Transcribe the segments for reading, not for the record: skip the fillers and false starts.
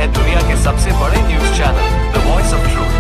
है दुनिया के सबसे बड़े news channel the voice of truth.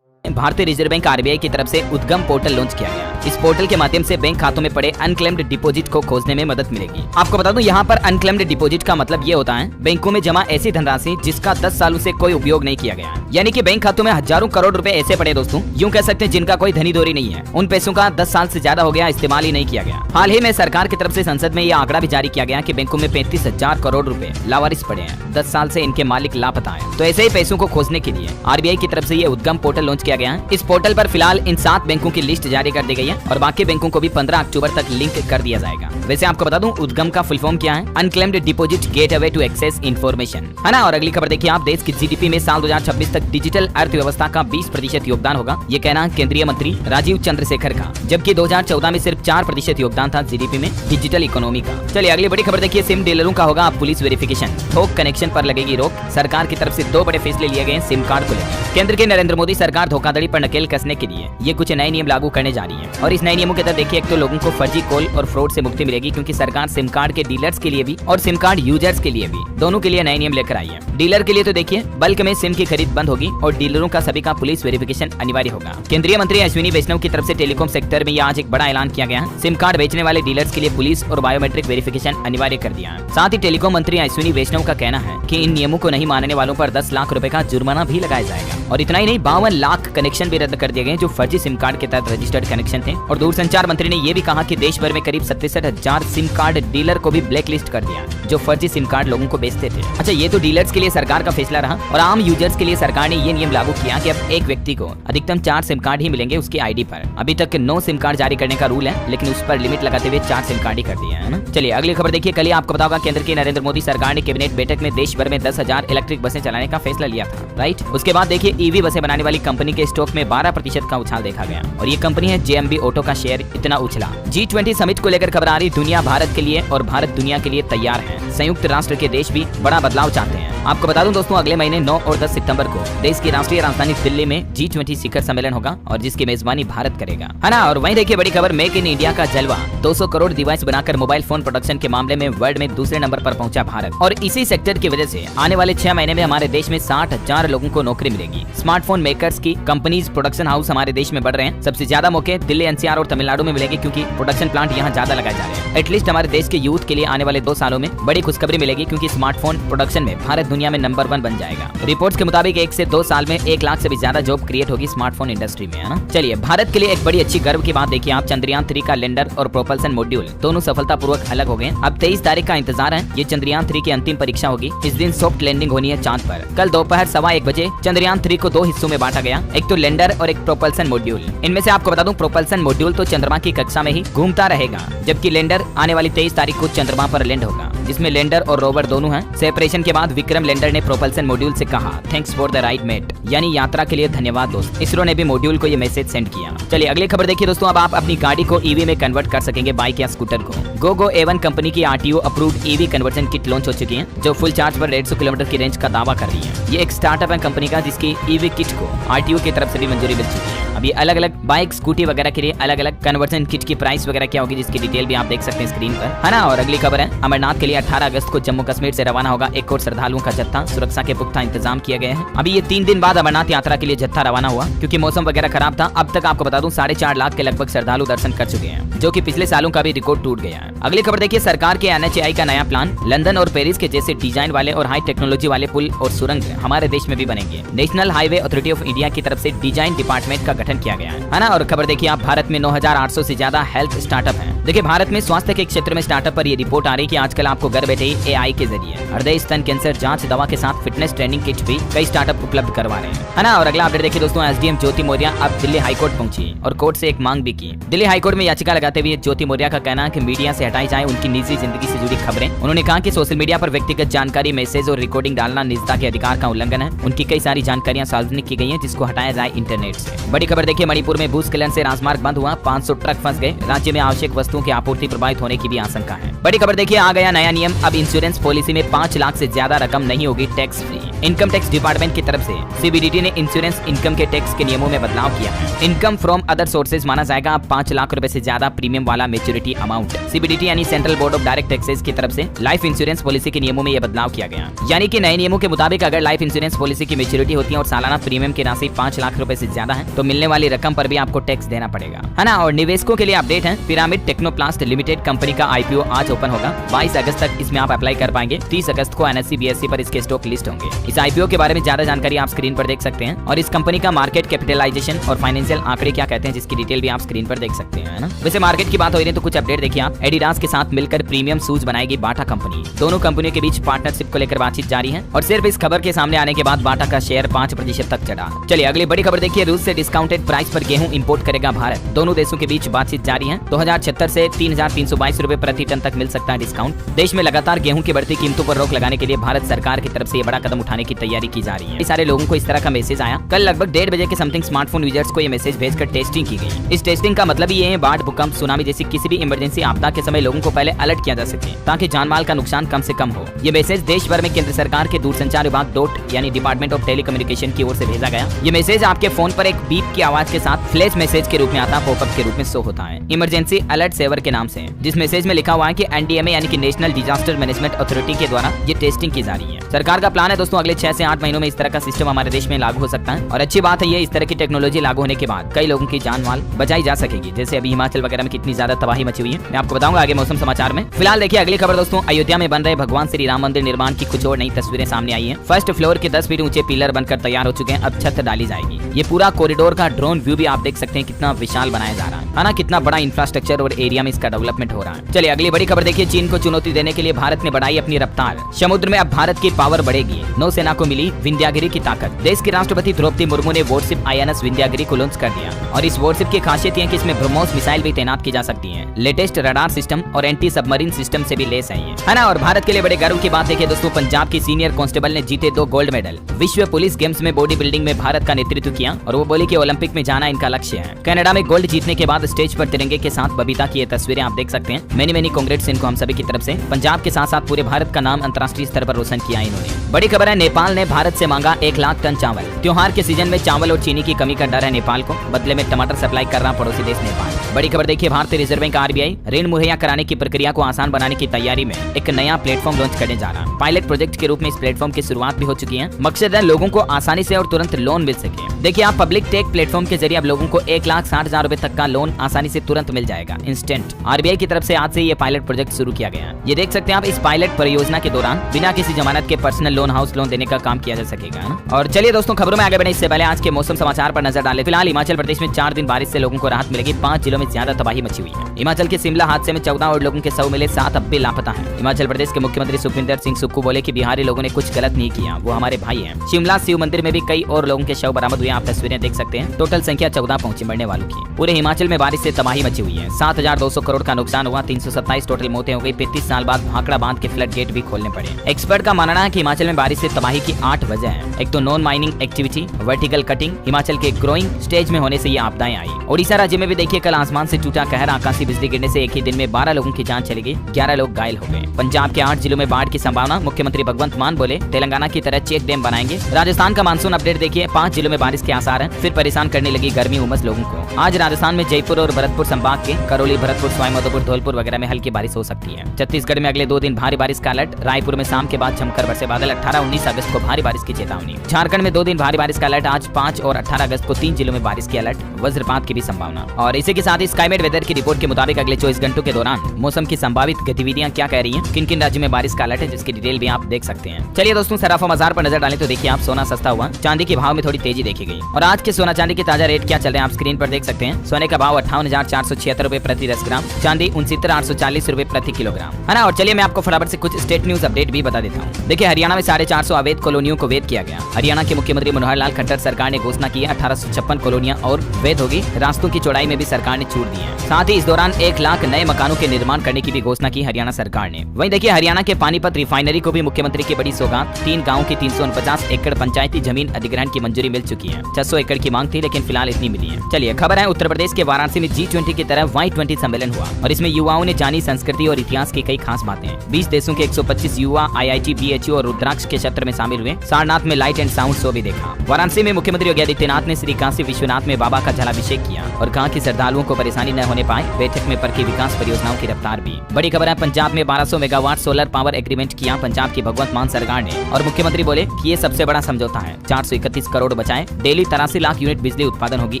भारतीय रिजर्व बैंक आरबीआई की तरफ से उद्गम पोर्टल लॉन्च किया गया। इस पोर्टल के माध्यम से बैंक खातों में पड़े अनक्लेम्ड डिपॉजिट को खोजने में मदद मिलेगी। आपको बता दूं, यहाँ पर अनक्लेम्ड डिपॉजिट का मतलब ये होता है बैंकों में जमा ऐसी धनराशि जिसका 10 सालों से कोई उपयोग नहीं किया गया। यानी कि बैंक खातों में हजारों करोड़ रुपए ऐसे पड़े दोस्तों, यूं कह सकते हैं जिनका कोई धनी दोरी नहीं है। उन पैसों का 10 साल से ज्यादा हो गया, इस्तेमाल ही नहीं किया गया। हाल ही में सरकार की तरफ से संसद में यह आंकड़ा भी जारी किया गया कि बैंकों में 35,000 करोड़ रुपए लावारिस पड़े हैं। 10 साल से इनके मालिक लापता है। तो ऐसे ही पैसों को खोजने के लिए आरबीआई की तरफ से ये उद्गम पोर्टल लॉन्च किया गया है। इस पोर्टल पर फिलहाल इन 7 बैंकों की लिस्ट जारी कर दी गई है और बाकी बैंकों को भी 15 अक्टूबर तक लिंक कर दिया जाएगा। वैसे आपको बता दूं, उद्गम का फुल फॉर्म क्या है? Unclaimed deposit gateway to access information, है ना। और अगली खबर देखिए आप, देश की जीडीपी में साल 2026 तक डिजिटल अर्थव्यवस्था का 20% योगदान होगा। ये कहना है केंद्रीय मंत्री राजीव चंद्रशेखर का, जबकि 2014 में सिर्फ 4% योगदान था जीडीपी में डिजिटल इकोनॉमी का। चलिए अगली बड़ी खबर देखिए, सिम डीलरों का होगा पुलिस वेरिफिकेशन, थोक कनेक्शन पर लगेगी रोक। सरकार की तरफ से 2 बड़े फैसले लिए गए सिम कार्ड को लेकर। केंद्र के नरेंद्र मोदी सरकार धोखाधड़ी पर नकेल कसने के लिए ये कुछ नए नियम लागू करने जा रही है। और इस नए नियमों के तहत देखिए, एक तो लोगों को फर्जी कॉल और फ्रॉड से मुक्ति मिलेगी, क्योंकि सरकार सिम कार्ड के डीलर्स के लिए भी और सिम कार्ड यूजर्स के लिए भी, दोनों के लिए नए नियम लेकर आई है। डीलर के लिए तो देखिए बल्क में सिम की खरीद बंद होगी और डीलरों का सभी का पुलिस वेरिफिकेशन अनिवार्य होगा। केंद्रीय मंत्री अश्विनी वैष्णव की तरफ से टेलीकॉम सेक्टर में आज एक बड़ा ऐलान किया गया है। सिम कार्ड बेचने वाले डीलर्स के लिए पुलिस और बायोमेट्रिक वेरिफिकेशन अनिवार्य कर दिया है। साथ ही टेलीकॉम मंत्री अश्विनी वैष्णव का कहना है कि इन नियमों को नहीं मानने वालों पर 10 लाख रुपए का जुर्माना भी लगाया जाएगा। और इतना ही नहीं, 52 लाख कनेक्शन भी रद्द कर दिए गए जो फर्जी सिम कार्ड के तहत रजिस्टर्ड कनेक्शन थे। और दूरसंचार मंत्री ने यह भी कहा कि देश भर में करीब 67,000 सिम कार्ड डीलर को भी ब्लैक लिस्ट कर दिया जो फर्जी सिम कार्ड लोगों को बेचते थे। अच्छा, ये तो डीलर्स के लिए सरकार का फैसला रहा। और आम यूजर्स के लिए सरकार ने ये नियम लागू किया कि अब एक व्यक्ति को अधिकतम 4 सिम कार्ड ही मिलेंगे उसकी आईडी पर। अभी तक 9 सिम कार्ड जारी करने का रूल है, लेकिन उस पर लिमिट लगाते हुए 4 सिम कार्ड ही कर दिया है ना। चलिए अगली खबर देखिए, कल ही आपको बताओगा केंद्र की नरेंद्र मोदी सरकार ने कैबिनेट बैठक में देश भर में 10,000 इलेक्ट्रिक बसें चलाने का फैसला लिया था, राइट। उसके बाद देखिए ईवी बसें बनाने वाली कंपनी के स्टॉक में 12% का उछाल देखा गया और ये कंपनी है JMB ऑटो का शेयर इतना उछला। G20 समिट को लेकर खबर आ रही, दुनिया भारत के लिए और भारत दुनिया के लिए तैयार है। संयुक्त राष्ट्र के देश भी बड़ा बदलाव चाहते हैं। आपको बता दूं दोस्तों, अगले महीने 9 और 10 सितंबर को देश की राष्ट्रीय राजधानी दिल्ली में G20 शिखर सम्मेलन होगा और जिसकी मेजबानी भारत करेगा, है ना। और वहीं देखिए बड़ी खबर, मेक इन इंडिया का जलवा, 200 करोड़ डिवाइस बनाकर मोबाइल फोन प्रोडक्शन के मामले में वर्ल्ड में दूसरे नंबर पर पहुंचा भारत। और इसी सेक्टर की वजह से आने वाले 6 महीने में हमारे देश में 60,000 लोगों को नौकरी मिलेगी। स्मार्टफोन मेकर्स की कंपनीज, प्रोडक्शन हाउस हमारे देश में बढ़ रहे हैं। सबसे ज्यादा मौके दिल्ली, NCR और तमिलनाडु में मिलेंगे, क्योंकि प्रोडक्शन प्लांट यहाँ ज्यादा लगाए जा रहे हैं। एटलीस्ट हमारे देश के यूथ के लिए आने वाले 2 सालों में बड़ी खुशखबरी मिलेगी, क्योंकि स्मार्टफोन प्रोडक्शन में भारत दुनिया में नंबर 1 बन जाएगा। रिपोर्ट्स के मुताबिक 1 से 2 साल में 1 लाख से भी ज्यादा जॉब क्रिएट होगी स्मार्टफोन इंडस्ट्री में, है ना। चलिए भारत के लिए एक बड़ी अच्छी गर्व की बात देखिए आप, चंद्रयान 3 का लैंडर और प्रोपल्सन मॉड्यूल दोनों सफलतापूर्वक अलग हो गए। अब 23 तारीख का इंतजार है। ये चंद्रयान 3 की अंतिम परीक्षा होगी। इस दिन सॉफ्ट लैंडिंग होनी है चांद पर। कल दोपहर 1:15 बजे चंद्रयान 3 को 2 हिस्सों में बांटा गया, एक तो लैंडर और एक प्रोपल्सन मॉड्यूल। इनमें से आपको बता दूं, प्रोपल्सन मॉड्यूल तो चंद्रमा की कक्षा में ही घूमता रहेगा, जबकि लैंडर आने वाली 23 तारीख को चंद्रमा पर लैंड होगा, जिसमें लैंडर और रोवर दोनों हैं। सेपरेशन के बाद विक्रम लैंडर ने प्रोपल्सन मॉड्यूल से कहा, thanks for the ride mate, यानी यात्रा के लिए धन्यवाद दोस्त। इसरो ने भी मॉड्यूल को ये मैसेज सेंड किया। चलिए अगली खबर देखिए दोस्तों, अब आप अपनी गाड़ी को ईवी में कन्वर्ट कर सकेंगे, बाइक या स्कूटर को। गोगो A1 कंपनी की RTO approved EV conversion kit launch हो चुकी है, जो फुल चार्ज पर 150 किलोमीटर की रेंज का दावा कर रही है। ये एक स्टार्टअप है कंपनी का, जिसकी ईवी किट को RTO की तरफ से भी मंजूरी मिल चुकी है। अभी अलग अलग बाइक, स्कूटी वगैरह के लिए अलग अलग कन्वर्जन किट की प्राइस वगैरह क्या होगी, जिसकी डिटेल भी आप देख सकते हैं स्क्रीन पर, है ना। और अगली खबर है, अमरनाथ के लिए 18 अगस्त को जम्मू कश्मीर से रवाना होगा एक और श्रद्धालुओं का जत्था। सुरक्षा के पुख्ता इंतजाम किए गए हैं। अभी ये 3 दिन बाद अमरनाथ यात्रा के लिए जत्था रवाना हुआ, क्योंकि मौसम वगैरह खराब था। अब तक आपको बता दूं 4.5 लाख के लगभग श्रद्धालु दर्शन कर चुके हैं, जो कि पिछले सालों का भी रिकॉर्ड टूट गया है। अगली खबर देखिए, सरकार के NHAI का नया प्लान, लंदन और पेरिस के जैसे डिजाइन वाले और हाई टेक्नोलॉजी वाले पुल और सुरंग हमारे देश में भी बनेंगे। National highway authority of India की तरफ से डिजाइन डिपार्टमेंट का गठन किया गया है ना। और खबर देखिए आप, भारत में 9,800 से ज्यादा हेल्थ स्टार्टअप हैं। देखिए भारत में स्वास्थ्य के क्षेत्र में स्टार्टअप पर ये रिपोर्ट आ रही है कि आजकल आपको घर बैठे ही AI के जरिए हृदय, स्तन कैंसर जांच दवा के साथ फिटनेस ट्रेनिंग किट भी कई स्टार्टअप उपलब्ध करवा रहे हैं, है ना। और अगला अपडेट देखिए दोस्तों, SDM ज्योति मौर्य अब दिल्ली हाईकोर्ट पहुंची और कोर्ट से एक मांग भी की। दिल्ली हाईकोर्ट में याचिका लगाते हुए ज्योति मौर्य का कहना है कि मीडिया से हटाई जाए उनकी निजी जिंदगी से जुड़ी खबरें। उन्होंने कहा कि सोशल मीडिया पर व्यक्तिगत जानकारी, मैसेज और रिकॉर्डिंग डालना निजता के अधिकार का उल्लंघन है। उनकी कई सारी जानकारियां सार्वजनिक की गई हैं, जिसको हटाया जाए इंटरनेट से। बड़ी खबर देखिए, मणिपुर में भूस्खलन से राजमार्ग बंद हुआ, 500 ट्रक फंस गए। राज्य में आवश्यक वस्तुओं की आपूर्ति प्रभावित होने की भी आशंका है। बड़ी खबर देखिए, आ गया नया नियम, अब इंश्योरेंस पॉलिसी में 5 लाख से ज्यादा रकम नहीं होगी tax free. Income tax department की तरफ से सीबीडीटी ने इंश्योरेंस इनकम के टैक्स के नियमों में बदलाव किया है। इनकम फ्रॉम अदर सोर्सेज माना जाएगा 5 लाख रुपए से ज्यादा प्रीमियम वाला मेच्योरिटी अमाउंट। सीबीडीटी यानी central board of direct taxes की तरफ से लाइफ इंश्योरेंस पॉलिसी के नियमों में यह बदलाव किया गया। यानी कि नए नियमों के मुताबिक अगर लाइफ इंश्योरेंस पॉलिसी की मेच्योरिटी होती है और सालाना प्रीमियम की राशि 5 लाख रुपए से ज्यादा है तो मिलने वाली रकम पर भी आपको टैक्स देना पड़ेगा, है ना। और निवेशकों के लिए अपडेट है, पिरामिड टेक्नोप्लास्ट लिमिटेड कंपनी का आईपीओ आज ओपन होगा। 22 अगस्त तक इसमें आप अप्लाई कर पाएंगे। 30 अगस्त को एनएससी बीएससी पर इसके स्टॉक लिस्ट होंगे। इस आईपीओ के बारे में ज्यादा जानकारी आप स्क्रीन पर देख सकते हैं और इस कंपनी का मार्केट कैपिटलाइजेशन और फाइनेंशियल आंकड़े क्या कहते हैं जिसकी डिटेल भी आप स्क्रीन पर देख सकते हैं, है ना। वैसे मार्केट की बात हो रही है तो कुछ अपडेट देखिए आप। एडिडास के साथ मिलकर प्रीमियम शूज बनाएगी बाटा कंपनी। दोनों कंपनियों के बीच पार्टनरशिप को लेकर बातचीत जारी है और सिर्फ इस खबर के सामने आने के बाद बाटा का शेयर 5% तक चढ़ा। चलिए अगली बड़ी खबर देखिए। रूस से डिस्काउंटेड प्राइस पर गेहूं इंपोर्ट करेगा भारत। दोनों देशों के बीच बातचीत जारी है। 2076 से 3322 रुपए प्रति टन तक मिल सकता है डिस्काउंट। देश में लगातार गेहूं की बढ़ती कीमतों पर रोक लगाने के लिए भारत सरकार की तरफ से बड़ा कदम उठाने की तैयारी की जा रही है। सारे लोगों को इस तरह का मैसेज आया। कल लगभग 1:30 बजे के समथिंग स्मार्टफोन यूजर्स को ये मैसेज भेजकर टेस्टिंग की गई। इस टेस्टिंग का मतलब ये है बाढ़, भूकंप, सुनामी जैसी किसी भी इमरजेंसी आपदा के समय लोगों को पहले अलर्ट किया जा सके ताकि जानमाल का नुकसान कम से कम हो। ये मैसेज देश भर में केंद्र सरकार के दूरसंचार विभाग डॉट यानी डिपार्टमेंट ऑफ टेलीकम्युनिकेशन की ओर से भेजा गया। ये मैसेज आपके फोन पर एक बीप की आवाज के साथ फ्लैश मैसेज के रूप में आता, पॉपअप के रूप में शो होता है इमरजेंसी अलर्ट सेवर के नाम से, जिस मैसेज में लिखा हुआ है कि एनडीएमए यानी कि नेशनल डिजास्टर मैनेजमेंट अथॉरिटी के द्वारा ये टेस्टिंग की जा रही है। सरकार का प्लान है दोस्तों अगले 6 से 8 महीनों में इस तरह का सिस्टम हमारे देश में लागू हो सकता है और अच्छी बात है ये। इस तरह की टेक्नोलॉजी लागू होने के बाद कई लोगों की जान माल बचाई जा सकेगी, जैसे अभी हिमाचल वगैरह में कितनी ज्यादा तबाही मची हुई है। मैं आपको बताऊंगा आगे मौसम समाचार में। फिलहाल देखिए अगली खबर दोस्तों। अयोध्या में बन रहे भगवान श्री राम मंदिर निर्माण की कुछ और नई तस्वीरें सामने आई है। फर्स्ट फ्लोर के 10 फीट ऊंचे पिलर बनकर तैयार हो चुके हैं। अब छत डाली जाएगी। ये पूरा कॉरिडोर का ड्रोन व्यू भी आप देख सकते हैं कितना विशाल बनाया जा रहा है ना। कितना बड़ा इंफ्रास्ट्रक्चर और एरिया में इसका डेवलपमेंट हो रहा है। चलिए अगली बड़ी खबर देखिए। चीन को चुनौती देने के लिए भारत ने बढ़ाई अपनी रफ्तार। समुद्र में अब भारत की पावर बढ़ेगी। नौसेना को मिली विंध्यागिरी की ताकत। देश की राष्ट्रपति द्रौपदी मुर्मू ने वॉरशिप आईएनएस विंध्यागिरी को लॉन्च कर दिया और इस वॉरशिप की खासियत है कि इसमें ब्रह्मोस मिसाइल भी तैनात की जा सकती है। लेटेस्ट रडार सिस्टम और एंटी सबमरीन सिस्टम से भी लेस है ना। और भारत के लिए बड़े गर्व की बात देखिए दोस्तों। पंजाब की सीनियर कांस्टेबल ने जीते 2 गोल्ड मेडल। विश्व पुलिस गेम्स में बॉडी बिल्डिंग में भारत का नेतृत्व किया और वो बोली कि ओलंपिक में जाना इनका लक्ष्य है। कनाडा में गोल्ड जीतने के बाद स्टेज पर तिरंगे के साथ बबीता की ये तस्वीरें आप देख सकते हैं। मेनी कांग्रेट्स इनको हम सभी की तरफ से। पंजाब के साथ साथ पूरे भारत का नाम अंतर्राष्ट्रीय स्तर पर रोशन किया इन्होंने। बड़ी खबर है, नेपाल ने भारत से मांगा 1 लाख टन चावल। त्योहार के सीजन में चावल और चीनी की कमी का डर है नेपाल को, बदले में टमाटर सप्लाई कर रहा पड़ोसी देश नेपाल। बड़ी खबर देखिए। भारतीय रिजर्व बैंक आरबीआई ऋण मुहैया कराने की प्रक्रिया को आसान बनाने की तैयारी में एक नया प्लेटफॉर्म लॉन्च करने जा रहा है। पायलट प्रोजेक्ट के रूप में इस प्लेटफॉर्म की शुरुआत भी हो चुकी है। मकसद है लोगों को आसानी से और तुरंत लोन मिल सके। देखिए आप पब्लिक टेक प्लेटफॉर्म के जरिए अब लोगों को 1,60,000 रुपए तक का लोन आसानी से तुरंत मिल जाएगा, इंस्टेंट। आरबीआई की तरफ से आज से ये पायलट प्रोजेक्ट शुरू किया गया है। ये देख सकते हैं आप इस पायलट परियोजना के दौरान बिना किसी जमानत के पर्सनल लोन, हाउस लोन देने का काम किया जा सकेगा, है ना। और चलिए दोस्तों खबरों में आगे बढ़ने इससे पहले आज के मौसम समाचार पर नजर डालें। फिलहाल हिमाचल प्रदेश में 4 दिन बारिश से लोगों को राहत मिलेगी। 5 जिलों में ज्यादा तबाही मची हुई है। हिमाचल के शिमला हादसे में 14 और लोगों के शव मिले, 7 अब भी लापता है। हिमाचल प्रदेश के मुख्यमंत्री सुखविंदर सिंह सुक्खू बोले कि बिहारी लोगों ने कुछ गलत नहीं किया, वो हमारे भाई हैं। शिमला शिव मंदिर में भी कई और लोगों के शव बरामद हुए, आप तस्वीरें देख सकते हैं। टोटल संख्या 14 पहुंची मरने वालों की। पूरे हिमाचल में बारिश से तबाही मची हुई है। 7,200 करोड़ का नुकसान हुआ। 327 टोटल मौतें हो गई। 35 साल बाद भाखड़ा बांध के फ्लड गेट भी खोलने पड़े। एक्सपर्ट का मानना है कि हिमाचल में बारिश से तबाही की 8 वजह है। एक तो non mining activity, vertical cutting, Himachal के ग्रोइंग स्टेज में होने से ये आपदाएं आई। ओडिशा राज्य में भी देखिए कल आसमान से टूटा कहर। आकाशीय बिजली गिरने से एक ही दिन में 12 लोगों की जान चली गई, 11 लोग घायल हो गए। पंजाब के 8 जिलों में बाढ़ की संभावना। मुख्यमंत्री भगवंत मान बोले तेलंगाना की तरह चेक डैम बनाएंगे। राजस्थान का मानसून अपडेट देखिए। 5 जिलों में बारिश के आसार हैं। फिर परेशान करने लगी गर्मी उमस लोगों को। आज राजस्थान में जयपुर और भरतपुर संभाग के करौली, भरतपुर, सवाईमाधोपुर, धौलपुर वगैरह में हल्की बारिश हो सकती है। छत्तीसगढ़ में अगले 2 दिन भारी बारिश का अलर्ट। रायपुर में शाम के बाद जमकर बरसे बादल। 18-19 अगस्त को भारी बारिश की चेतावनी। झारखंड में 2 दिन भारी बारिश का अलर्ट। आज 5 और 18 अगस्त को 3 जिलों में बारिश की अलर्ट, वज्रपात की भी संभावना। और इसी के साथ ही स्काईमेट वेदर की रिपोर्ट के मुताबिक अगले 24 घंटों के दौरान मौसम की संभावित गतिविधियां क्या कह रही हैं, किन किन राज्यों में बारिश का अलर्ट है, जिसकी डिटेल भी आप देख सकते हैं। चलिए दोस्तों सराफा बाजार पर नजर डालें तो देखिए आप सोना सस्ता हुआ, चांदी के भाव में थोड़ी तेजी देखी गई। और आज के सोना चांदी के ताजा रेट क्या चल रहे हैं आप स्क्रीन पर देख सकते हैं। सोने का भाव 58,476 रुपए प्रति 10 ग्राम, चांदी 69,840 रुपए प्रति किलोग्राम, है ना। और चलिए मैं आपको फटाफट से कुछ स्टेट न्यूज अपडेट भी बता देता हूँ। देखिए हरियाणा में 450 अवैध कॉलोनियों को वैध किया गया। हरियाणा के मुख्यमंत्री मनोहर लाल खट्टर सरकार ने घोषणा की 1856 कॉलोनियां और वैध होगी। रास्तों की चौड़ाई में भी सरकार ने छूट दी है। साथ ही इस दौरान 1 लाख नए मकानों के निर्माण करने की भी घोषणा की हरियाणा सरकार ने। वहीं देखिए हरियाणा के पानीपत रिफाइनरी को भी मुख्यमंत्री की बड़ी सौगात। 3 गाँव की 349 एकड़ पंचायती जमीन अधिग्रहण की मंजूरी मिल चुकी है। 600 एकड़ की मांग थी लेकिन फिलहाल इतनी मिली है। चलिए खबर है उत्तर प्रदेश के वाराणसी में G20 की तरह Y20 सम्मेलन हुआ और इसमें युवाओं ने जानी संस्कृति और इतिहास की कई खास बातें। 20 देशों के 125 युवा IIT, BHU और रुद्राक्ष के क्षेत्र में शामिल हुए। सारनाथ में लाइट एंड साउंड शो भी देखा। वाराणसी में मुख्यमंत्री योगी आदित्यनाथ ने श्री काशी विश्वनाथ में बाबा का जलाभिषेक किया और कहा कि श्रद्धालुओं को परेशानी न होने पाए। बैठक में परखी विकास परियोजनाओं की रफ्तार भी। बड़ी खबर है पंजाब में 1200 मेगावाट सोलर पावर एग्रीमेंट किया पंजाब की भगवंत मान सरकार ने और मुख्यमंत्री बोले कि ये सबसे बड़ा समझौता है। 431 करोड़ बचाए, डेली 83 लाख यूनिट बिजली उत्पादन होगी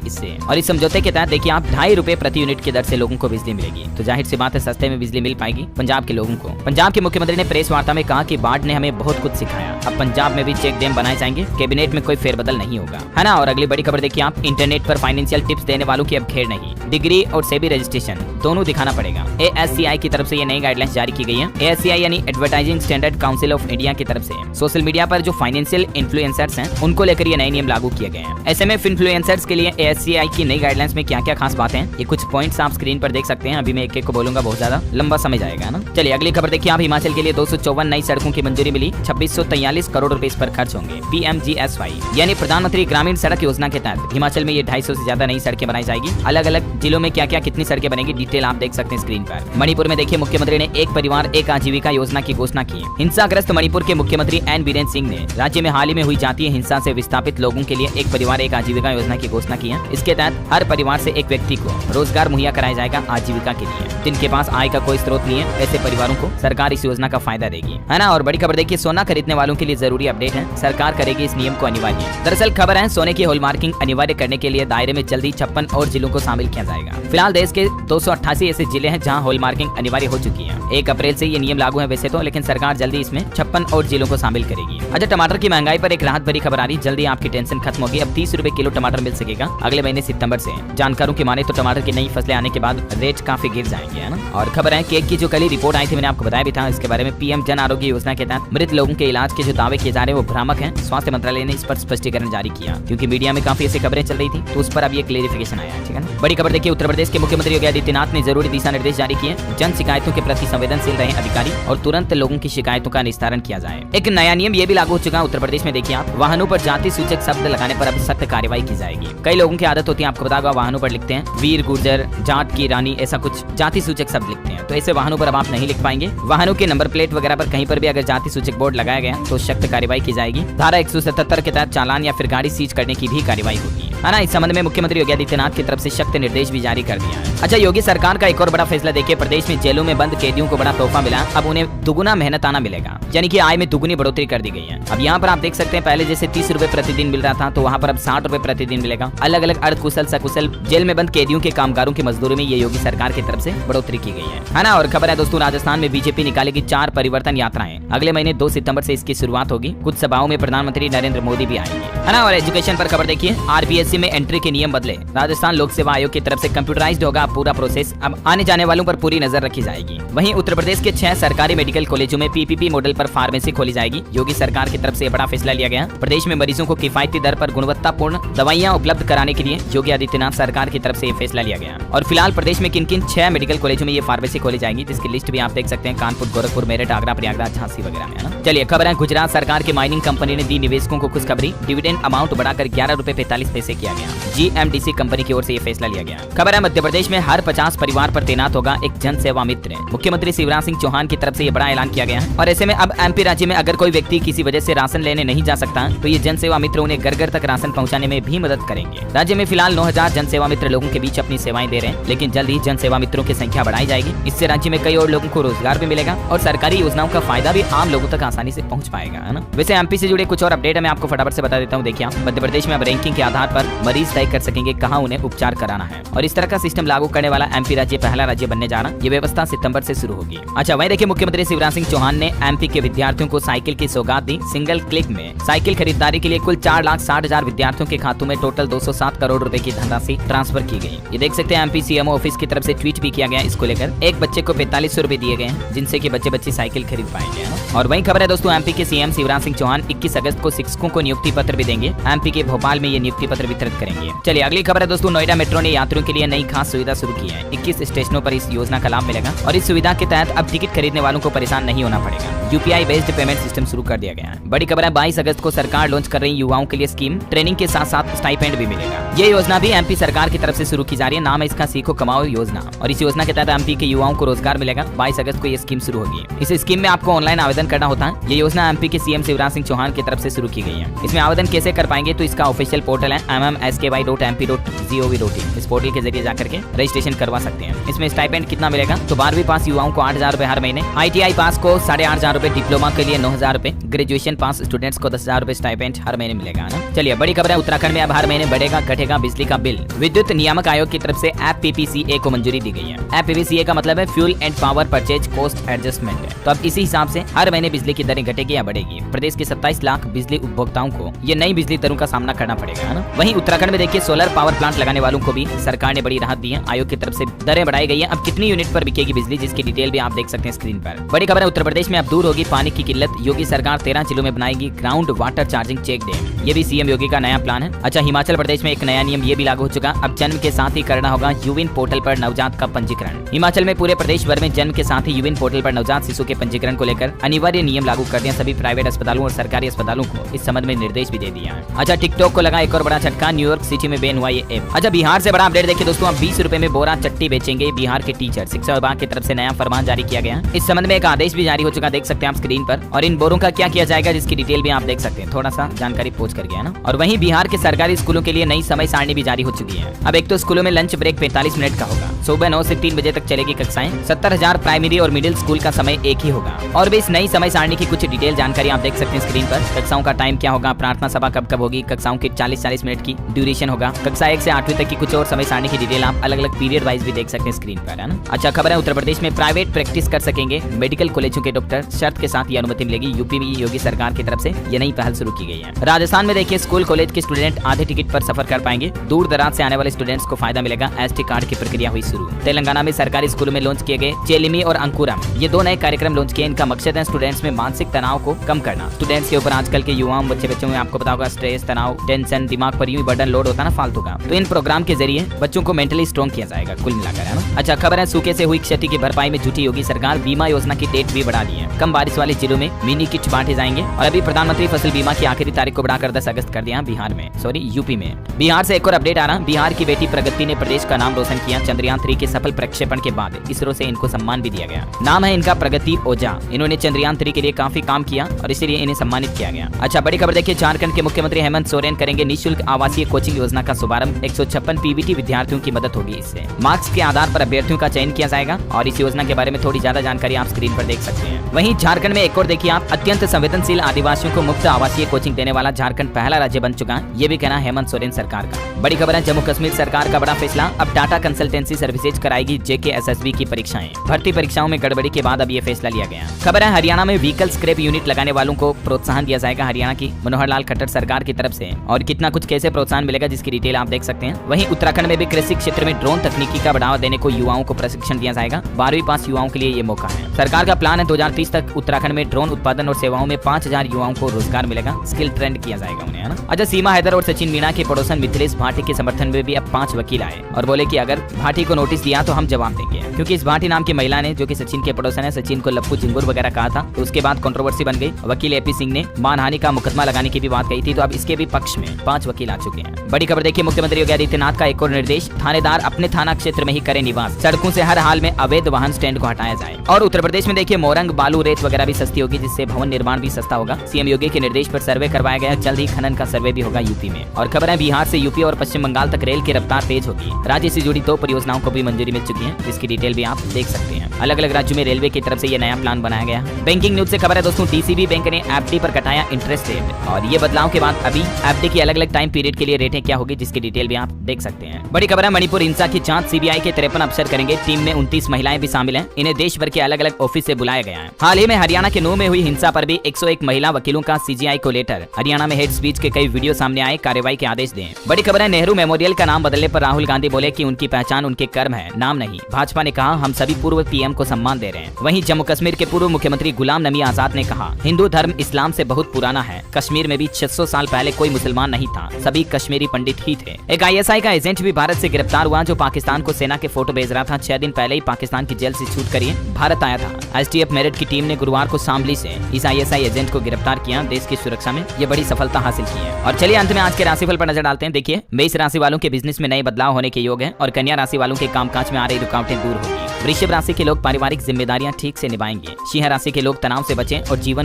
इससे। और इस समझौते के तहत देखिए आप 2.5 रुपए प्रति यूनिट की दर से लोगों को बिजली मिलेगी। तो जाहिर सी बात है सस्ते में बिजली मिल पाएगी पंजाब के लोगों को। पंजाब के मुख्यमंत्री ने प्रेस वार्ता में कहा कि बाढ़ ने हमें बहुत कुछ सिखाया। अब पंजाब में भी चेक डैम बनाए जाएंगे, कैबिनेट में कोई फेरबदल नहीं होगा, है ना। और अगली बड़ी खबर देखिए आप, इंटरनेट पर फाइनेंशियल टिप्स देने वालों की अब खेड़ नहीं। डिग्री और सेबी रजिस्ट्रेशन दोनों दिखाना पड़ेगा। ASCI की तरफ से ये नई गाइडलाइंस जारी की गई है। ASCI यानी advertising standard council of India की तरफ से सोशल मीडिया पर जो फाइनेंशियल इन्फ्लुएंसर्स हैं उनको लेकर ये नए नियम लागू किए गए हैं। ऐसे में इन्फ्लुएंसर्स के लिए ASCI की नई गाइडलाइंस में क्या क्या खास बातें हैं, ये कुछ पॉइंट्स आप स्क्रीन पर देख सकते हैं। अभी मैं एक एक को बोलूंगा, बहुत ज्यादा लंबा समय जाएगा ना। चलिए अगली खबर देखिए आप, हिमाचल के लिए 254 नई सड़कों की मंजूरी मिली। 2643 करोड़ रुपए इस पर खर्च होंगे। PMGSY यानी प्रधानमंत्री ग्रामीण सड़क योजना के तहत हिमाचल में ये 250 से ज्यादा नई सड़कें बनाई जाएगी। अलग अलग जिलों में क्या क्या कितनी सड़कें बनेगी डिटेल आप देख सकते हैं स्क्रीन पर। मणिपुर में देखिए मुख्यमंत्री ने एक परिवार एक आजीविका योजना की घोषणा की। हिंसाग्रस्त मणिपुर के मुख्यमंत्री N बीरेन सिंह ने राज्य में हाल ही में हुई जातीय हिंसा से विस्थापित लोगों के लिए एक परिवार एक आजीविका योजना की घोषणा की है। इसके तहत हर परिवार से एक व्यक्ति को रोजगार मुहैया कराया जाएगा आजीविका के लिए। जिनके पास आय का कोई स्रोत नहीं है ऐसे परिवारों को सरकार इस योजना का फायदा देगी, है ना। और बड़ी खबर देखिए, सोना खरीदने वालों के लिए जरूरी अपडेट है, सरकार करेगी इस नियम को अनिवार्य। दरअसल खबर है सोने की हॉलमार्किंग अनिवार्य करने के लिए दायरे में जल्दी 56 और जिलों को शामिल किया जाएगा। फिलहाल देश के 288 ऐसे जिले हैं जहां हॉलमार्किंग अनिवार्य हो चुकी है। 1 अप्रैल से ये नियम लागू है वैसे तो, लेकिन सरकार जल्दी इसमें 56 और जिलों को शामिल करेगी। अच्छा, टमाटर की महंगाई पर एक राहत भरी खबर आ रही, जल्दी आपकी टेंशन खत्म होगी। अब 30 रुपए किलो टमाटर मिल सकेगा अगले महीने सितंबर से। जानकारों की माने तो टमाटर की नई फसलें आने के बाद रेट काफी गिर जाएंगे, है ना। और खबर है केक की जो कल रिपोर्ट आई थी, मैंने आपको बताया भी था इसके बारे में। PM जन आरोग्य योजना के तहत मृत लोगों के इलाज के जो दावे किए जा रहे हैं वो भ्रामक हैं। स्वास्थ्य मंत्रालय ने इस पर स्पष्टीकरण जारी किया क्योंकि मीडिया में काफी ऐसी खबरें चल रही थी, तो उस पर अब ये क्लेरिफिकेशन आया, ठीक है ना। बड़ी खबर देखिए, उत्तर प्रदेश के मुख्यमंत्री योगी आदित्यनाथ ने जरूरी दिशा निर्देश जारी किए। जन शिकायतों के प्रति संवेदनशील रहे अधिकारी और तुरंत लोगों की शिकायतों का निस्तारण किया जाए। एक नया नियम ये भी लागू हो चुका है उत्तर प्रदेश में। देखिए आप, वाहनों पर जाति सूचक शब्द लगाने पर अब सख्त कार्रवाई की जाएगी। कई लोगों की आदत होती है, आपको बता दूं, वाहनों पर लिखते हैं वीर गुर्जर, जाट की रानी, ऐसा कुछ जाति सूचक शब्द लिखते हैं। तो ऐसे वाहनों पर अब आप नहीं लिख पाएंगे। वाहनों के नंबर प्लेट वगैरह पर कहीं पर भी अगर जाति सूचक बोर्ड लगाया गया तो सख्त कार्रवाई की जाएगी। धारा 177 के तहत चालान या फिर गाड़ी सीज करने की भी कार्रवाई होगी, है ना। इस संबंध में मुख्यमंत्री योगी आदित्यनाथ की तरफ से सख्त निर्देश भी जारी कर दिया है। अच्छा, योगी सरकार का एक और बड़ा फैसला देखिए, प्रदेश में जेलों में बंद कैदियों को बड़ा तोहफा मिला। अब उन्हें दुगुना मेहनताना मिलेगा, यानी कि आय में दुगुनी बढ़ोतरी कर दी गई है। अब यहाँ पर आप देख सकते हैं पहले जैसे 30 रुपए प्रतिदिन मिल रहा था, तो वहाँ पर अब 60 रुपए प्रतिदिन मिलेगा। अलग अलग अर्धकुशल सकुशल जेल में बंद कैदियों के कामगारों की मजदूरी में ये योगी सरकार की तरफ से बढ़ोतरी की गई है ना। और खबर है दोस्तों, राजस्थान में बीजेपी निकालेगी 4 परिवर्तन यात्राएं। अगले महीने 2 सितंबर से इसकी शुरुआत होगी। कुछ सभाओं में प्रधानमंत्री नरेंद्र मोदी भी आएंगे, है ना। और एजुकेशन पर खबर देखिए, RPSC में एंट्री के नियम बदले। राजस्थान लोक सेवा आयोग की तरफ से कंप्यूटराइज्ड होगा पूरा प्रोसेस। अब आने जाने वालों पर पूरी नजर रखी जाएगी। वहीं उत्तर प्रदेश के 6 सरकारी मेडिकल कॉलेजों में PPP मॉडल पर फार्मेसी खोली जाएगी। योगी सरकार की तरफ से बड़ा फैसला लिया गया। प्रदेश में मरीजों को किफायती दर पर गुणवत्तापूर्ण दवाइयां उपलब्ध कराने के लिए योगी आदित्यनाथ सरकार की तरफ से फैसला लिया गया। और फिलहाल प्रदेश में किन किन 6 मेडिकल कॉलेजों में ये फार्मेसी खोली जाएगी, जिसकी लिस्ट भी आप देख सकते हैं, कानपुर, गोरखपुर, मेरठ, आगरा, प्रयागराज, झांसी वगैरह में, है ना। चलिए खबर है, गुजरात सरकार की माइनिंग कंपनी ने दी निवेशकों को खुशखबरी। डिविडेंड अमाउंट बढ़ाकर 11 रुपए 45 पैसे किया गया। GMDC कंपनी की ओर से ये फैसला लिया गया। खबर है, मध्य प्रदेश में हर 50 परिवार पर तैनात होगा एक जन सेवा मित्र। मुख्यमंत्री शिवराज सिंह चौहान की तरफ से ये बड़ा ऐलान किया गया है। और ऐसे में अब MP राज्य में अगर कोई व्यक्ति किसी वजह से राशन लेने नहीं जा सकता तो ये जन सेवा मित्र उन्हें घर घर तक राशन पहुंचाने में भी मदद करेंगे। राज्य में फिलहाल 9000 जन सेवा मित्र लोगों के बीच अपनी सेवाएं दे रहे हैं, लेकिन जल्द ही जन सेवा मित्रों की संख्या बढ़ाई जाएगी। इससे राज्य में कई और लोगों को रोजगार भी मिलेगा और सरकारी योजनाओं का फायदा भी आम लोगों तक आसानी से पहुंच पाएगा, है ना। वैसे MP से जुड़े कुछ और अपडेट है, मैं आपको फटाफट से बता देता हूँ। देखिए, मध्य प्रदेश में अब रैंकिंग के आधार पर मरीज तय कर सकेंगे कहां उन्हें उपचार कराना है। और इस तरह का सिस्टम लागू करने वाला MP राज्य पहला राज्य बनने जा रहा। ये व्यवस्था सितंबर से शुरू होगी। अच्छा, वहीं देखिए, मुख्यमंत्री शिवराज सिंह चौहान ने MP के विद्यार्थियों को साइकिल की सौगात दी। सिंगल क्लिक में साइकिल खरीदारी के लिए कुल 4,60,000 विद्यार्थियों के खातों में टोटल 207 करोड़ रुपए की धनराशि ट्रांसफर की गई। ये देख सकते हैं, MP CMO ऑफिस की तरफ से ट्वीट भी किया गया इसको लेकर। एक बच्चे को 4500 रुपए दिए गए हैं, जिनसे कि बच्चे साइकिल खरीद पाएंगे। और वहीं खबर है दोस्तों, MP के CM शिवराज सिंह चौहान 21 अगस्त को शिक्षकों को नियुक्ति पत्र भी देंगे। MP के भोपाल में ये नियुक्ति पत्र वितरित करेंगे। चलिए अगली खबर है दोस्तों, नोएडा मेट्रो ने यात्रियों के लिए नई खास सुविधा शुरू की है। 21 स्टेशनों पर इस योजना का लाभ मिलेगा और इस सुविधा के तहत अब टिकट खरीदने वालों को परेशान नहीं होना पड़ेगा। UP UPI based payment system शुरू कर दिया गया है। बड़ी खबर है 22 अगस्त को सरकार लॉन्च कर रही युवाओं के लिए स्कीम, ट्रेनिंग के साथ साथ स्टाइपेंड भी मिलेगा। ये योजना भी एमपी सरकार की तरफ से शुरू की जा रही है। नाम है इसका सीखो कमाओ योजना और इस योजना के तहत एमपी के युवाओं को रोजगार मिलेगा। 22 अगस्त को ये स्कीम शुरू होगी। इस स्कीम में आपको ऑनलाइन आवेदन करना होता है। ये योजना एमपी के सीएम शिवराज सिंह चौहान की तरफ से शुरू की गई है। इसमें आवेदन कैसे कर पाएंगे तो इसका ऑफिशियल पोर्टल है mmsky.mp.gov.in। इस पोर्टल के जरिए जाकर के रजिस्ट्रेशन करवा सकते हैं। इसमें स्टाइपेंड कितना मिलेगा तो 12वीं पास युवाओं को 8,000 रुपए हर महीने, ITI पास को 8,500 रुपए, डिप्लोमा के लिए 9,000 रुपए, ग्रेजुएशन पास स्टूडेंट्स को 10,000 रुपए स्टाइपेंड हर महीने मिलेगा ना। चलिए बड़ी खबर है उत्तराखंड में अब हर महीने बढ़ेगा घटेगा बिजली का बिल। विद्युत नियामक आयोग की तरफ से FPPCA को मंजूरी दी गई है। FPPCA का मतलब है fuel and power purchase cost adjustment. तो अब इसी हिसाब से हर महीने बिजली की दरें घटेगी या बढ़ेगी। प्रदेश के 27 लाख बिजली उपभोक्ताओं को ये नई बिजली दरों का सामना करना पड़ेगा ना। वहीं उत्तराखंड में देखिए सोलर पावर प्लांट लगाने वालों को भी सरकार ने बड़ी राहत दी है। आयोग की तरफ से दरें बढ़ाई गई है। अब कितनी यूनिट पर बिकेगी बिजली जिसकी डिटेल भी आप देख सकते हैं स्क्रीन पर। बड़ी खबर है उत्तर प्रदेश में अब दूर होगी पानी की किल्लत। योगी सरकार 13 जिलों में बनाएगी ground water charging check dam. ये भी सीएम योगी का नया प्लान है। अच्छा हिमाचल प्रदेश में एक नया नियम ये भी लागू हो चुका। अब जन्म के साथ ही करना होगा यूविन पोर्टल पर नवजात का पंजीकरण। हिमाचल में पूरे प्रदेश भर में जन्म के साथ ही यूविन पोर्टल पर नवजात शिशु के पंजीकरण को लेकर अनिवार्य नियम लागू कर दिया। सभी प्राइवेट अस्पतालों और सरकारी अस्पतालों को इस संबंध में निर्देश भी दे दिया है। अच्छा टिकटॉक को लगा एक और बड़ा झटका। न्यूयॉर्क सिटी में बैन हुआ ये ऐप। अच्छा बिहार से बड़ा अपडेट देखिए दोस्तों, अब 20 रुपए में बोरा चट्टी बेचेंगे बिहार के टीचर। शिक्षा विभाग की तरफ से नया फरमान जारी किया गया। इस संबंध में एक आदेश भी जारी हो चुका, देख सकते हैं आप स्क्रीन पर। और इन बोरों का क्या किया जाएगा जिसकी डिटेल भी आप देख सकते हैं। थोड़ा सा जानकारी पोस्ट कर गया ना। और वहीं बिहार के सरकारी स्कूलों के लिए नई समय सारणी भी जारी हो चुकी है। अब एक तो स्कूलों में लंच ब्रेक 45 मिनट का होगा। सुबह 9 से 3 बजे तक चलेगी कक्षाएं। 70,000 प्राइमरी और मिडिल स्कूल का समय एक ही होगा। और भी इस नई समय सारणी की कुछ डिटेल जानकारी आप देख सकते हैं स्क्रीन पर। कक्षाओं का टाइम क्या होगा, प्रार्थना सभा कब कब होगी, कक्षाओं की 40-40 मिनट की ड्यूरेशन होगा। कक्षा 1 से 8वीं तक की कुछ और समय सारणी की डिटेल आप अलग अलग पीरियड वाइज भी देख सकते हैं स्क्रीन पर, है ना। अच्छा खबर है उत्तर प्रदेश में प्राइवेट प्रैक्टिस कर सकेंगे मेडिकल कॉलेजों के डॉक्टर, शर्त के साथ ये अनुमति मिलेगी। यूपी में योगी सरकार की तरफ से ये नई पहल शुरू की गई है। राजस्थान में देखिए स्कूल कॉलेज के स्टूडेंट आधे टिकट पर सफर कर पाएंगे। दूर दराज से आने वाले स्टूडेंट्स को फायदा मिलेगा। ST कार्ड की प्रक्रिया हुई शुरू। तेलंगाना में सरकारी स्कूलों में लॉन्च किए गए चेलिमी और अंकुरम, ये 2 नए कार्यक्रम लॉन्च किए। इनका मकसद है स्टूडेंट्स में मानसिक तनाव को कम करना। स्टूडेंट्स के ऊपर आजकल के युवाओं बच्चों में आपको पता होगा स्ट्रेस, तनाव, टेंशन, दिमाग पर यूं ही बर्डन लोड होता है ना फालतू का। तो इन प्रोग्राम के जरिए बच्चों को मेंटली स्ट्रॉन्ग किया जाएगा कुल मिलाकर, है ना। अच्छा खबर है सूखे से हुई क्षति की भरपाई में जुटी योगी सरकार। बीमा योजना की डेट भी बढ़ा दी है। कम बारिश वाले जिलों में मिनी किट बांटे जाएंगे। और अभी प्रधानमंत्री फसल बीमा की आखिरी तारीख को बढ़ाकर 10 अगस्त कर दिया बिहार में, यूपी में। बिहार से एक और अपडेट आ रहा। बिहार की बेटी प्रगति ने प्रदेश का नाम रोशन किया। चंद्रयान 3 के सफल प्रक्षेपण के बाद इसरो से इनको सम्मान भी दिया गया। नाम है इनका प्रगति ओझा। इन्होंने चंद्रयान 3 के लिए काफी काम किया और इसीलिए इन्हें सम्मानित किया गया। अच्छा बड़ी खबर देखिए, झारखंड के मुख्यमंत्री हेमंत सोरेन करेंगे निःशुल्क आवासीय कोचिंग योजना का शुभारंभ। 156 PBT विद्यार्थियों की मदद होगी। इससे मार्क्स के आधार पर अभ्यर्थियों का चयन किया जाएगा। और इस योजना के बारे में थोड़ी ज्यादा जानकारी आप स्क्रीन पर देख सकते हैं। वहीं झारखंड में एक और देखिए आप, अत्यंत संवेदनशील आदिवासियों को मुफ्त आवासीय कोचिंग देने वाला झारखंड पहला राज्य बन चुका है। ये भी कहना हेमंत सोरेन सरकार का। बड़ी खबर है जम्मू कश्मीर सरकार का बड़ा फैसला। अब टाटा कंसल्टेंसी सर्विसेज कराएगी JK SSB की परीक्षाएं। भर्ती परीक्षाओं में गड़बड़ी के बाद अब ये फैसला लिया गया। खबर है हरियाणा में व्हीकल स्क्रैप यूनिट लगाने वालों को प्रोत्साहन दिया जाएगा हरियाणा की मनोहर लाल खट्टर सरकार की तरफ से। और कितना कुछ कैसे प्रोत्साहन मिलेगा जिसकी डिटेल आप देख सकते हैं। वहीं उत्तराखंड में भी कृषि क्षेत्र में ड्रोन तकनीकी का बढ़ावा देने को युवाओं को प्रशिक्षण दिया जाएगा। 12वीं पास युवाओं के लिए ये मौका है। सरकार का प्लान है 2030 तक उत्तराखंड में ड्रोन उत्पादन और सेवाओं में 5000 युवाओं को रोजगार मिलेगा। स्किल ट्रेंड किया जाएगा उन्हें, है ना। अच्छा सीमा हैदर और सचिन मीणा के पड़ोसन मिथिलेश भाटी के समर्थन में भी अब 5 वकील आए और बोले कि अगर भाटी को नोटिस दिया तो हम जवाब देंगे। क्योंकि इस भाटी नाम की महिला ने, जो कि सचिन के पड़ोसन है, सचिन को लप्पू चिंगुर वगैरह कहा था, तो उसके बाद कंट्रोवर्सी बन गई। वकील AP सिंह ने मानहानि का मुकदमा लगाने की भी बात कही थी। तो अब इसके भी पक्ष में 5 वकील आ चुके हैं। बड़ी खबर देखिए, मुख्यमंत्री योगी आदित्यनाथ का एक और निर्देश, थानेदार अपने थाना क्षेत्र में ही करें निवास। सड़कों से हर हाल में अवैध वाहन स्टैंड को हटाया जाए। और उत्तर प्रदेश में देखिए मोरंग, बालू, रेत वगैरह भी सस्ती होगी, जिससे भवन निर्माण भी सस्ता होगा। सीएम योगी के निर्देश पर सर्वे करवाया गया। जल्द ही खनन का सर्वे भी होगा यूपी में। और खबर है बिहार से यूपी और पश्चिम बंगाल तक रेल की रफ्तार तेज होगी। राज्य से जुड़ी 2 परियोजनाओं को भी मंजूरी मिल चुकी है, जिसकी डिटेल भी आप देख सकते हैं। अलग अलग राज्यों में रेलवे की तरफ से ये नया प्लान बनाया गया है। बैंकिंग न्यूज से खबर है दोस्तों, DCB बैंक ने FD पर कटाया इंटरेस्ट रेट। और ये बदलाव के बाद अभी FD की अलग अलग टाइम पीरियड के लिए रेटें क्या होगी जिसकी डिटेल भी आप देख सकते हैं। बड़ी खबर है मणिपुर हिंसा की जांच CBI के 53 अफसर करेंगे। टीम में 29 महिलाएं भी शामिल हैं। इन्हें देश भर के अलग अलग ऑफिस से बुलाया गया है। हाल ही में हरियाणा के नूह में हुई हिंसा पर भी 101 महिला वकीलों का CGI को लेटर। हरियाणा में हेट स्पीच के कई वीडियो सामने आए, कार्रवाई के आदेश दें। बड़ी खबर है नेहरू मेमोरियल का नाम बदलने पर राहुल गांधी बोले कि उनकी पहचान उनके कर्म है, नाम नहीं। भाजपा ने कहा हम सभी पूर्व PM को सम्मान दे रहे हैं। वहीं जम्मू कश्मीर के पूर्व मुख्यमंत्री गुलाम नबी आजाद ने कहा हिंदू धर्म इस्लाम से बहुत पुराना है। कश्मीर में भी 600 साल पहले कोई मुसलमान नहीं था, सभी कश्मीरी पंडित ही थे। एक ISI का एजेंट भी भारत से गिरफ्तार हुआ जो पाकिस्तान को सेना के फोटो भेज रहा था। 6 दिन पहले ही पाकिस्तान की जेल से छूट कर भारत आया था। STF मेरठ की टीम ने गुरुवार गुरुवार को शामली से इस ISI एजेंट को गिरफ्तार किया। देश की सुरक्षा में ये बड़ी सफलता हासिल की है। और चलिए अंत में आज के राशिफल पर नजर डालते हैं। देखिए, मेष राशि वालों के बिजनेस में नए बदलाव होने के योग है और कन्या राशि वालों के कामकाज में आ रही रुकावटें दूर होगी। वृषभ राशि के लोग पारिवारिक जिम्मेदारियां ठीक से निभाएंगे। सिंह राशि के लोग तनाव से बचें और जीवन में